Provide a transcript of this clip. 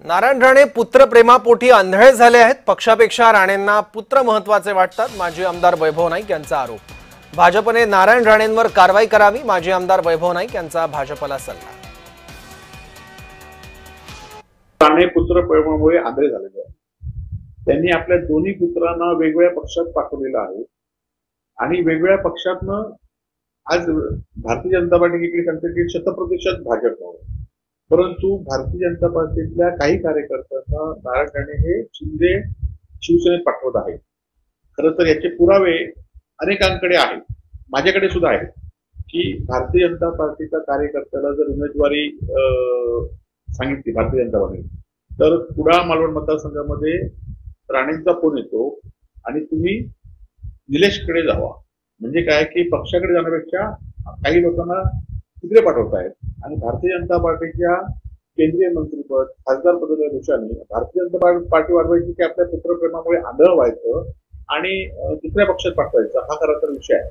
नारायण राणे पुत्रप्रेमापोटी आंधळे झाले आहेत। पक्षापेक्षा राणेंना पुत्र महत्त्वाचे वाटतात। माजी आमदार वैभव नाईक यांचा आरोप। भाजपने नारायण राणेंवर कारवाई करावी, माजी आमदार वैभव नाईक यांचा भाजपला सल्ला। राणे पुत्रप्रेमामुळे आंधळे झालेले आहेत। त्यांनी आपल्या दोन्ही पुत्रांना वेगवेगळ्या पक्षात पाठवलेलं आहे आणि वेगवेगळ्या पक्षातनं आज भारतीय जनता पार्टीकडे सांगते की 100% भाजप आहे, परंतु भारतीय जनता पार्टीतल्या काही कार्यकर्त्यांना नारायण राणे हे शिंदे शिवसेनेत पाठवत आहेत। खरं तर याचे पुरावे अनेकांकडे आहेत, माझ्याकडे सुद्धा आहेत की भारतीय जनता पार्टीच्या कार्यकर्त्याला जर उमेदवारी सांगितली भारतीय जनता पार्टी तर कुडाळ मालवण मतदारसंघामध्ये राणेंचा फोन येतो आणि तुम्ही निलेशकडे जावा। म्हणजे काय की पक्षाकडे जाण्यापेक्षा काही लोकांना तिकडे पाठवतायत आणि भारतीय जनता पार्टीच्या केंद्रीय मंत्रीपद खासदार पदाच्या दिवसांनी भारतीय जनता पार्टी वाढवायची की आपल्या पुत्रप्रेमामुळे आंधळ व्हायचं आणि दुसऱ्या पक्षात पाठवायचं, हा खरा तर विषय आहे।